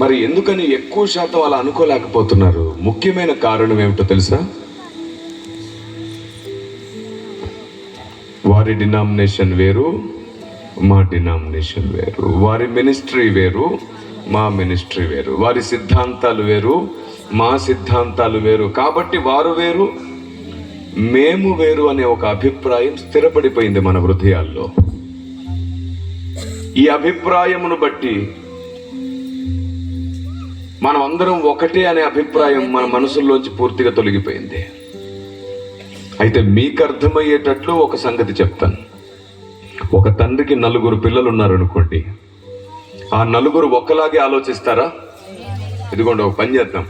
మరి ఎందుకని ఎక్కువ శాతం అలా అనుకోలేకపోతున్నారు? ముఖ్యమైన కారణం ఏమిటో తెలుసా? వారి డినామినేషన్ వేరు, మా డినామినేషన్ వేరు. వారి మినిస్ట్రీ వేరు, మా మినిస్ట్రీ వేరు. వారి సిద్ధాంతాలు వేరు, మా సిద్ధాంతాలు వేరు. కాబట్టి వారు వేరు, మేము వేరు అనే ఒక అభిప్రాయం స్థిరపడిపోయింది మన హృదయాల్లో. ఈ అభిప్రాయమును బట్టి మనం అందరం ఒకటే అనే అభిప్రాయం మన మనసుల్లోంచి పూర్తిగా తొలగిపోయింది. అయితే మీకు అర్థమయ్యేటట్లు ఒక సంగతి చెప్తాను. ఒక తండ్రికి 4 పిల్లలు ఉన్నారనుకోండి. ఆ 4 ఒక్కలాగే ఆలోచిస్తారా? ఇదిగోండి, ఒక పని చేద్దాం.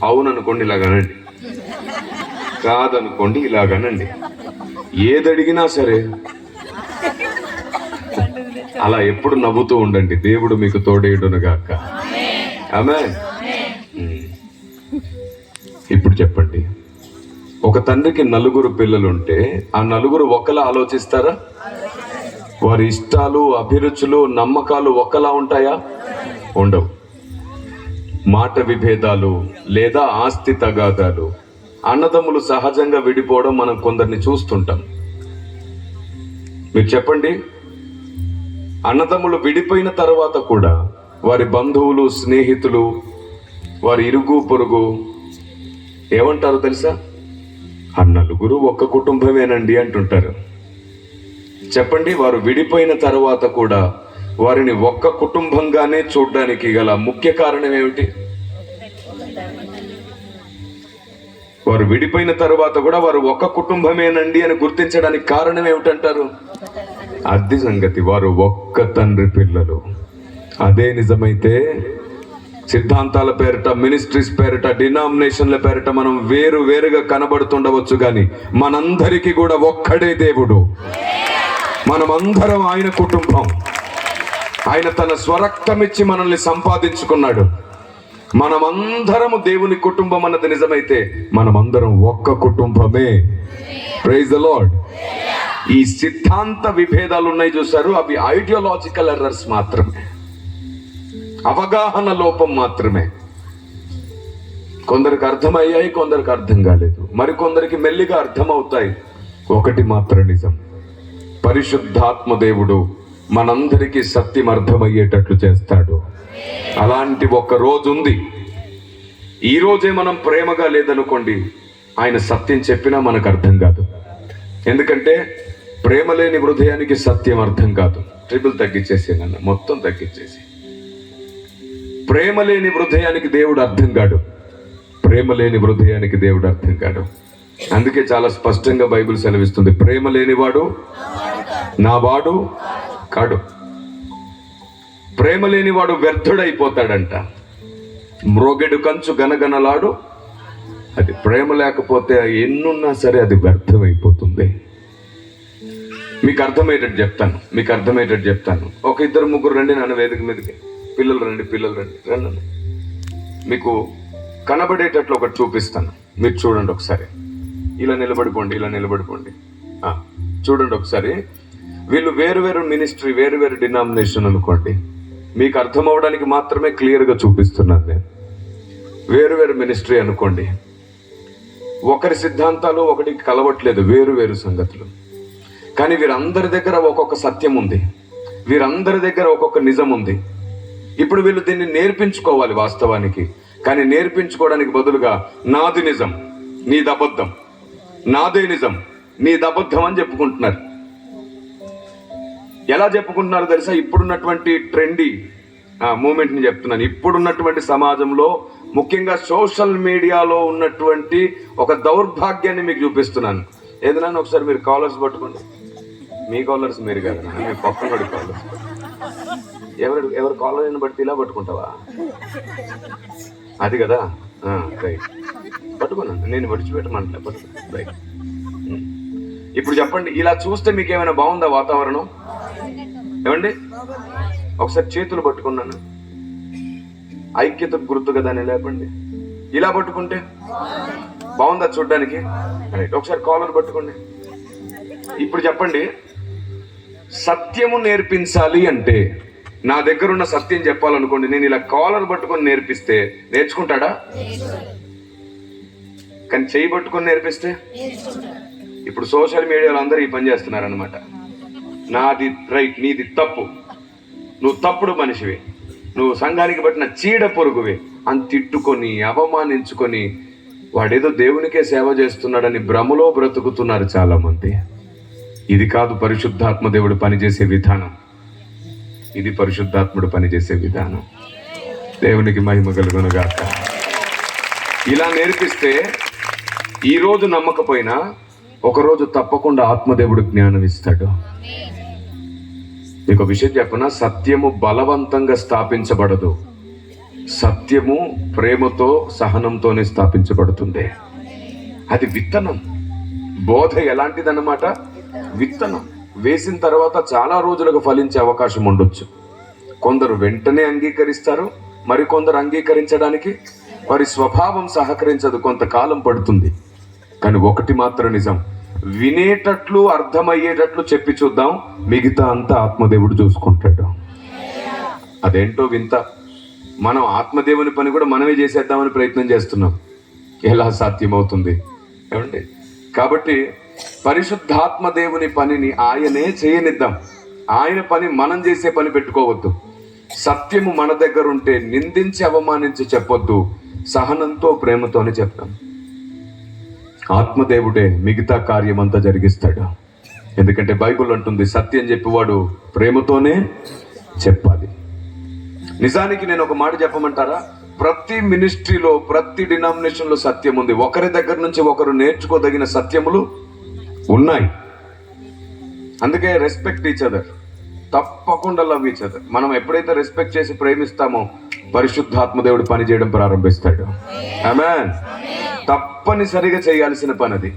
అవుననుకోండి ఇలాగనండి, కాదనుకోండి ఇలాగనండి. ఏదడిగినా సరే అలా ఎప్పుడు నవ్వుతూ ఉండండి. దేవుడు మీకు తోడేయుడునుగాక. ఆమేన్. ఇప్పుడు చెప్పండి, ఒక తండ్రికి 4 పిల్లలుంటే ఆ 4 ఒకలా ఆలోచిస్తారా? వారి ఇష్టాలు, అభిరుచులు, నమ్మకాలు ఒకలా ఉంటాయా? ఉండవు. మాట విభేదాలు లేదా ఆస్తి తగాదాలు, అన్నదమ్ములు సహజంగా విడిపోవడం మనం కొందరిని చూస్తుంటాం. మీరు చెప్పండి, అన్నదమ్ములు విడిపోయిన తర్వాత కూడా వారి బంధువులు, స్నేహితులు, వారి ఇరుగు పొరుగు ఏమంటారు తెలుసా? ఆ 4 ఒక్క కుటుంబమేనండి అంటుంటారు. చెప్పండి, వారు విడిపోయిన తర్వాత కూడా వారిని ఒక్క కుటుంబంగానే చూడడానికి గల ముఖ్య కారణం ఏమిటి? వారు విడిపోయిన తర్వాత కూడా వారు ఒక్క కుటుంబమేనండి అని గుర్తించడానికి కారణం ఏమిటంటారు? అది సంగతి. వారు ఒక్క తండ్రి పిల్లలు. అదే నిజమైతే సిద్ధాంతాల పేరిట, మినిస్ట్రీస్ పేరిట, డినామినేషన్ల పేరిట మనం వేరు వేరుగా కనబడుతుండవచ్చు, కానీ మనందరికీ కూడా ఒక్కడే దేవుడు. మనమందరం ఆయన కుటుంబం. ఆయన తన స్వరక్తమిచ్చి మనల్ని సంపాదించుకున్నాడు. మనమందరము దేవుని కుటుంబం అన్నది నిజమైతే మనమందరం ఒక్క కుటుంబమే. Praise the Lord. ఈ సిద్ధాంత విభేదాలు ఉన్నాయి చూసారు, అవి ఐడియాలజికల్ ఎర్రర్స్ మాత్రమే, అవగాహన లోపం మాత్రమే. కొందరికి అర్థమయ్యాయి, కొందరికి అర్థం కాలేదు, మరికొందరికి మెల్లిగా అర్థమవుతాయి. ఒకటి మాత్రం నిజం, పరిశుద్ధాత్మ దేవుడు మనందరికీ సత్యం అర్థమయ్యేటట్లు చేస్తాడు. అలాంటి ఒక రోజు ఉంది. ఈ రోజే మనం ప్రేమగా లేదనుకోండి, ఆయన సత్యం చెప్పినా మనకు అర్థం కాదు. ఎందుకంటే ప్రేమ లేని హృదయానికి సత్యం అర్థం కాదు. ట్రిపుల్ తగ్గించేసి నన్న మొత్తం తగ్గించేసి. ప్రేమ లేని హృదయానికి దేవుడు అర్థం కాడు. ప్రేమ లేని హృదయానికి దేవుడు అర్థం కాడు. అందుకే చాలా స్పష్టంగా బైబిల్ సెలవిస్తుంది, ప్రేమ లేనివాడు నా వాడు కాడు. ప్రేమ లేనివాడు వ్యర్థుడైపోతాడంట. మ్రోగెడు కంచు గనగనలాడు. అది ప్రేమ లేకపోతే ఎన్నున్నా సరే అది వ్యర్థమైపోతుంది. మీకు అర్థమయ్యేటట్టు చెప్తాను. ఒక 2-3 రండి నాన్న వేదిక మీదకి. పిల్లలు రండి. మీకు కనబడేటట్లు ఒకటి చూపిస్తాను. మీరు చూడండి ఒకసారి. ఇలా నిలబడిపోండి. చూడండి ఒకసారి. వీళ్ళు వేరు మినిస్ట్రీ, వేరు డినామినేషన్ అనుకోండి. మీకు అర్థం అవడానికి మాత్రమే క్లియర్గా చూపిస్తున్నాను నేను. వేరు మినిస్ట్రీ అనుకోండి. ఒకరి సిద్ధాంతాలు ఒకటికి కలవట్లేదు, వేరు సంగతులు. కానీ వీరందరి దగ్గర ఒక్కొక్క సత్యం ఉంది, వీరందరి దగ్గర ఒక్కొక్క నిజం ఉంది. ఇప్పుడు వీళ్ళు దీన్ని నేర్పించుకోవాలి వాస్తవానికి. కానీ నేర్పించుకోవడానికి బదులుగా నాది నిజం, నీది అబద్ధం, నాదే నిజం, నీది అబద్ధం అని చెప్పుకుంటున్నారు. ఎలా చెప్పుకుంటున్నారు తెలుసా? ఇప్పుడున్నటువంటి ట్రెండీ మూమెంట్ని చెప్తున్నాను. ఇప్పుడున్నటువంటి సమాజంలో, ముఖ్యంగా సోషల్ మీడియాలో ఉన్నటువంటి ఒక దౌర్భాగ్యాన్ని మీకు చూపిస్తున్నాను. ఏదైనా ఒకసారి మీరు కాలర్స్ పట్టుకోండి. మీ కాలర్స్ మీరు కదా, మీ పక్కన పడి కాలర్స్. ఎవరు కాలర్ అయినా బట్టి ఇలా పట్టుకుంటావా? అది కదా, రైట్. పట్టుకున్నాను, నేను విడిచిపెట్టమంటలే, పట్టుకున్నాను, రైట్. ఇప్పుడు చెప్పండి, ఇలా చూస్తే మీకు ఏమైనా బాగుందా వాతావరణం? ఏమండి, ఒకసారి చేతులు పట్టుకున్నాను, ఐక్యతకు గుర్తు కదా అని లేపండి. ఇలా పట్టుకుంటే బాగుందా చూడ్డానికి? రైట్. ఒకసారి కాలర్ పట్టుకోండి. ఇప్పుడు చెప్పండి, సత్యము నేర్పించాలి అంటే నా దగ్గర ఉన్న సత్యం చెప్పాలనుకోండి, నేను ఇలా కాలర్ పట్టుకొని నేర్పిస్తే నేర్చుకుంటాడా? కానీ చేయి పట్టుకొని నేర్పిస్తే, ఇప్పుడు సోషల్ మీడియాలో అందరూ ఈ పని చేస్తున్నారనమాట. నాది రైట్, నీది తప్పు, నువ్వు తప్పుడు మనిషివి, నువ్వు సంఘానికి పట్టిన చీడ పొరుగువి అని తిట్టుకొని అవమానించుకొని వాడేదో దేవునికే సేవ చేస్తున్నాడని భ్రమలో బ్రతుకుతున్నారు చాలా మంది. ఇది కాదు పరిశుద్ధాత్మ దేవుడు పనిచేసే విధానం. ఇది పరిశుద్ధాత్ముడు పనిచేసే విధానం. దేవునికి మహిమ కలుగునుగాక. ఇలా నేర్పిస్తే ఈరోజు నమ్మకపోయినా ఒకరోజు తప్పకుండా ఆత్మదేవుడు జ్ఞానం ఇస్తాడు. మీకు విషయం చెప్పనా, సత్యము బలవంతంగా స్థాపించబడదు. సత్యము ప్రేమతో సహనంతోనే స్థాపించబడుతుంది. అది విత్తనం. బోధ ఎలాంటిదన్నమాట? విత్తనం వేసిన తర్వాత చాలా రోజులకు ఫలించే అవకాశం ఉండొచ్చు. కొందరు వెంటనే అంగీకరిస్తారు, మరికొందరు అంగీకరించడానికి వారి స్వభావం సహకరించదు, కొంతకాలం పడుతుంది. కానీ ఒకటి మాత్రం నిజం, వినేటట్లు అర్థమయ్యేటట్లు చెప్పి చూద్దాం, మిగతా అంతా ఆత్మదేవుడు చూసుకుంటాడు. అదేంటో వింత, మనం ఆత్మదేవుని పని కూడా మనమే చేసేద్దామని ప్రయత్నం చేస్తున్నాం. ఎలా సాధ్యమవుతుంది ఏమండి? కాబట్టి పరిశుద్ధాత్మ దేవుని పనిని ఆయనే చేయనిద్దాం. ఆయన పని మనం చేసే పని పెట్టుకోవద్దు. సత్యము మన దగ్గర ఉంటే నిందించి అవమానించి చెప్పొద్దు, సహనంతో ప్రేమతోనే చెప్తాం. ఆత్మదేవుడే మిగతా కార్యమంతా జరిగిస్తాడు. ఎందుకంటే బైబిల్ అంటుంది, సత్యం చెప్పేవాడు ప్రేమతోనే చెప్పాలి. నిజానికి నేను ఒక మాట చెప్పమంటారా? ప్రతి మినిస్ట్రీలో, ప్రతి డినామినేషన్లో సత్యం ఉంది. ఒకరి దగ్గర నుంచి ఒకరు నేర్చుకోదగిన సత్యములు ఉన్నాయి. అందుకే రెస్పెక్ట్ ఈచ్ అదర్, తప్పకుండా లవ్ ఈచ్ అదర్. మనం ఎప్పుడైతే రెస్పెక్ట్ చేసి ప్రేమిస్తామో పరిశుద్ధాత్మదేవుడు పని చేయడం ప్రారంభిస్తాడు. ఆమేన్. తప్పనిసరిగా చేయాల్సిన పని అది.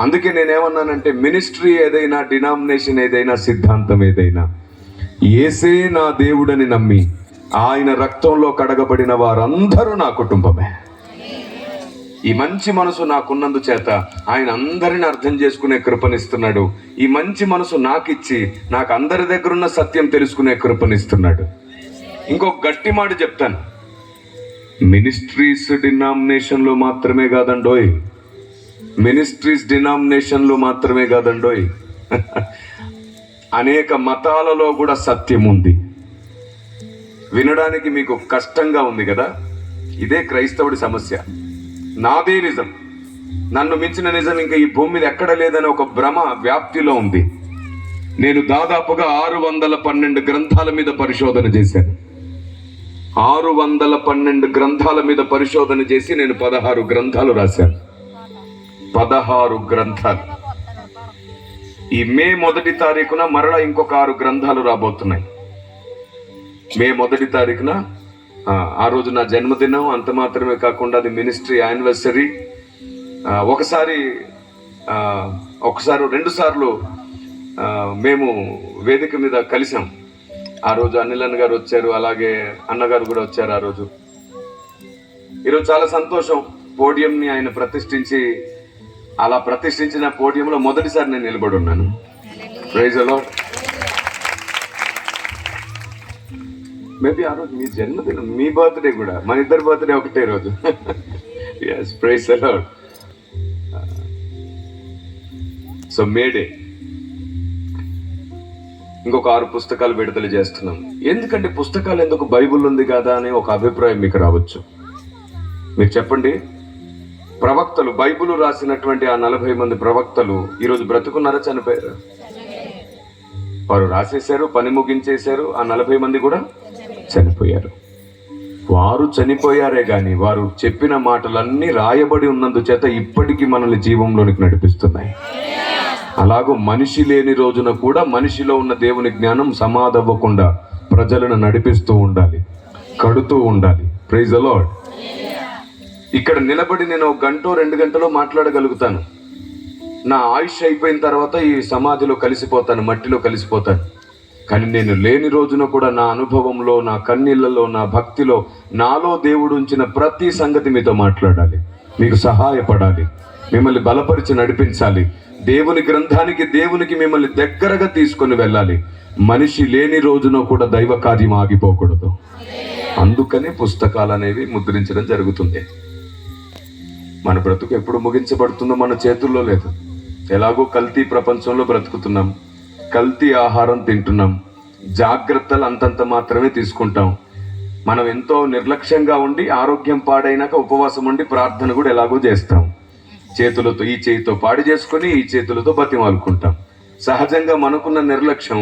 అందుకే నేనేమన్నానంటే, మినిస్ట్రీ ఏదైనా, డినామినేషన్ ఏదైనా, సిద్ధాంతం ఏదైనా, యేసే నా దేవుడని నమ్మి ఆయన రక్తంలో కడగబడిన వారందరూ నా కుటుంబమే. ఈ మంచి మనసు నాకున్నందు చేత ఆయన అందరిని అర్థం చేసుకునే కృపనిస్తున్నాడు. ఈ మంచి మనసు నాకిచ్చి నాకు అందరి దగ్గరున్న సత్యం తెలుసుకునే కృపనిస్తున్నాడు. ఇంకొక గట్టి మాట చెప్తాను, మినిస్ట్రీస్ డినామినేషన్లో మాత్రమే కాదండోయ్, మినిస్ట్రీస్ డినామినేషన్లో మాత్రమే కాదండోయ్, అనేక మతాలలో కూడా సత్యం ఉంది. వినడానికి మీకు కష్టంగా ఉంది కదా? ఇదే క్రైస్తవుడి సమస్య. నాదే నిజం, నన్ను మించిన నిజం ఇంకా ఈ భూమి మీద ఎక్కడ లేదని ఒక భ్రమ వ్యాప్తిలో ఉంది. నేను దాదాపుగా 612 గ్రంథాల మీద పరిశోధన చేశాను. 612 గ్రంథాల మీద పరిశోధన చేసి నేను 16 గ్రంథాలు రాశాను. 16 గ్రంథాలు. ఈ మే 1 తారీఖున మరలా ఇంకొక 6 గ్రంథాలు రాబోతున్నాయి. మే 1 తారీఖున ఆ రోజు నా జన్మదినం. అంత మాత్రమే కాకుండా అది మినిస్ట్రీ యానివర్సరీ. ఒకసారి 2 సార్లు మేము వేదిక మీద కలిసాం. ఆ రోజు అనిల్ అన్న గారు వచ్చారు, అలాగే అన్నగారు కూడా వచ్చారు ఆ రోజు. ఈరోజు చాలా సంతోషం, పోడియంని ఆయన ప్రతిష్ఠించి, అలా ప్రతిష్ఠించిన పోడియంలో మొదటిసారి నేను నిలబడి ఉన్నాను. Praise the lord. మేబీ ఆ రోజు మీ జన్మదినం, మీ బర్త్డే కూడా, మన ఇద్దరు బర్త్డే ఒకటే రోజు. yes, praise the Lord. So మేడే ఇంకొక 6 పుస్తకాలు విడుదల చేస్తున్నాం. ఎందుకంటే పుస్తకాలు ఎందుకు, బైబుల్ ఉంది కదా అని ఒక అభిప్రాయం మీకు రావచ్చు. మీరు చెప్పండి, ప్రవక్తలు, బైబుల్ రాసినటువంటి ఆ 40 మంది ప్రవక్తలు ఈరోజు బ్రతుకున్నారా, చనిపోయారు? వారు రాసేశారు, పని ముగించేశారు. ఆ 40 మంది కూడా చనిపోయారు. వారు చనిపోయారే కానీ వారు చెప్పిన మాటలన్నీ రాయబడి ఉన్నందు చేత ఇప్పటికీ మనల్ని జీవంలోనికి నడిపిస్తున్నాయి. అలాగూ మనిషి లేని రోజున కూడా మనిషిలో ఉన్న దేవుని జ్ఞానం సమాధవ్వకుండా ప్రజలను నడిపిస్తూ ఉండాలి, కడుతూ ఉండాలి. Praise the Lord. ఇక్కడ నిలబడి నేను 1 గంట 2 గంటలో మాట్లాడగలుగుతాను. నా ఆయుష్ అయిపోయిన తర్వాత ఈ సమాధిలో కలిసిపోతాను, మట్టిలో కలిసిపోతాను. కానీ నేను లేని రోజున కూడా నా అనుభవంలో, నా కన్నీళ్లలో, నా భక్తిలో, నాలో దేవుడు ఉంచిన ప్రతి సంగతి మీతో మాట్లాడాలి, మీకు సహాయపడాలి. మిమ్మల్ని బలపరిచి నడిపించాలి. దేవుని గ్రంథానికి, దేవునికి మిమ్మల్ని దగ్గరగా తీసుకొని వెళ్ళాలి. మనిషి లేని రోజున కూడా దైవ కార్యం ఆగిపోకూడదు. అందుకని పుస్తకాలు అనేవి ముద్రించడం జరుగుతుంది. మన బ్రతుకు ఎప్పుడు ముగించబడుతుందో మన చేతుల్లో లేదు. ఎలాగో కల్తీ ప్రపంచంలో బ్రతుకుతున్నాం, కల్తీ ఆహారం తింటున్నాం, జాగ్రత్తలు అంతంత మాత్రమే తీసుకుంటాం. మనం ఎంతో నిర్లక్ష్యంగా ఉండి ఆరోగ్యం పాడైనాక ఉపవాసం ఉండి ప్రార్థన కూడా ఎలాగో చేస్తాం. చేతులతో ఈ చేతితో పాడి చేసుకొని ఈ చేతులతో బతిమాలుకుంటాం. సహజంగా మనకున్న నిర్లక్ష్యం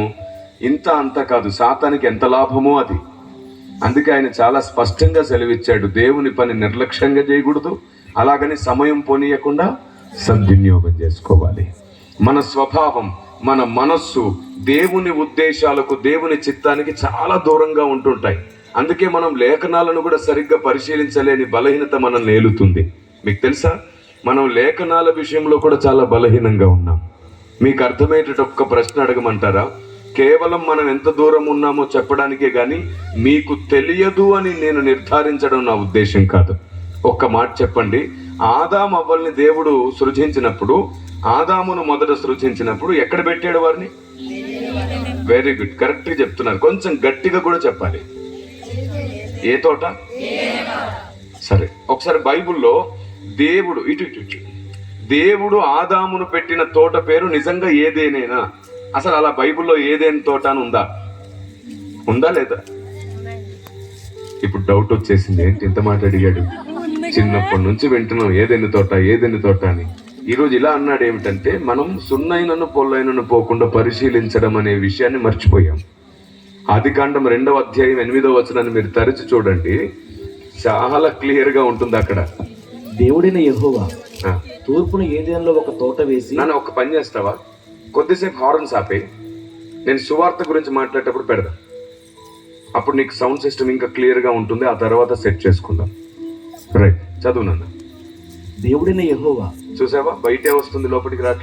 ఇంత అంత కాదు, సాతానికి ఎంత లాభమో అది. అందుకే ఆయన చాలా స్పష్టంగా సెలవిచ్చాడు, దేవుని పని నిర్లక్ష్యంగా చేయకూడదు, అలాగని సమయం పోనీయకుండా సద్వినియోగం చేసుకోవాలి. మన స్వభావం, మన మనస్సు దేవుని ఉద్దేశాలకు, దేవుని చిత్తానికి చాలా దూరంగా ఉంటుంటాయి. అందుకే మనం లేఖనాలను కూడా సరిగ్గా పరిశీలించలేని బలహీనత మనం నేలుతుంది. మీకు తెలుసా, మనం లేఖనాల విషయంలో కూడా చాలా బలహీనంగా ఉన్నాం. మీకు అర్థమయ్యేట ఒక్క ప్రశ్న అడగమంటారా? కేవలం మనం ఎంత దూరం ఉన్నామో చెప్పడానికే కానీ మీకు తెలియదు అని నేను నిర్ధారించడం నా ఉద్దేశం కాదు. ఒక్క మాట చెప్పండి, ఆదాము అవ్వల్ని దేవుడు సృజించినప్పుడు, ఆదామును మొదట సృజించినప్పుడు ఎక్కడ పెట్టాడు వారిని? వెరీ గుడ్, కరెక్ట్గా చెప్తున్నారు. కొంచెం గట్టిగా కూడా చెప్పాలి. ఏ తోట? సరే, ఒకసారి బైబిల్లో దేవుడు దేవుడు ఆదామును పెట్టిన తోట పేరు నిజంగా ఏదేనేనా? అసలు అలా బైబిల్లో ఏదేని తోట అని ఉందా లేదా? ఇప్పుడు డౌట్ వచ్చేసింది, ఏంటి ఇంత మాట అడిగాడు? చిన్నప్పటి నుంచి వింటున్నాం ఏదెన్ని తోట అని. ఈరోజు ఇలా అన్నాడు ఏమిటంటే, మనం సున్నైనను పొల్లైనను పోకుండా పరిశీలించడం అనే విషయాన్ని మర్చిపోయాం. ఆదికాండం 2వ అధ్యాయం 8వ వచనాన్ని మీరు తరచి చూడండి, చాలా క్లియర్గా ఉంటుంది అక్కడ. దేవుడైన యెహోవా తూర్పున ఏదెన్లో ఒక తోట వేసి. నన్ను ఒక పని చేస్తావా, కొద్దిసేపు హార్న్స్ ఆపే, నేను సువార్త గురించి మాట్లాడేటప్పుడు పెడదాం. అప్పుడు నీకు సౌండ్ సిస్టమ్ ఇంకా క్లియర్గా ఉంటుంది. ఆ తర్వాత సెట్ చేసుకుందాం. రైట్, చదువు నాన్న. దేవుడైన యెహోవా. చూసావా, బయటే వస్తుంది, లోపలికి రావట్లేదు.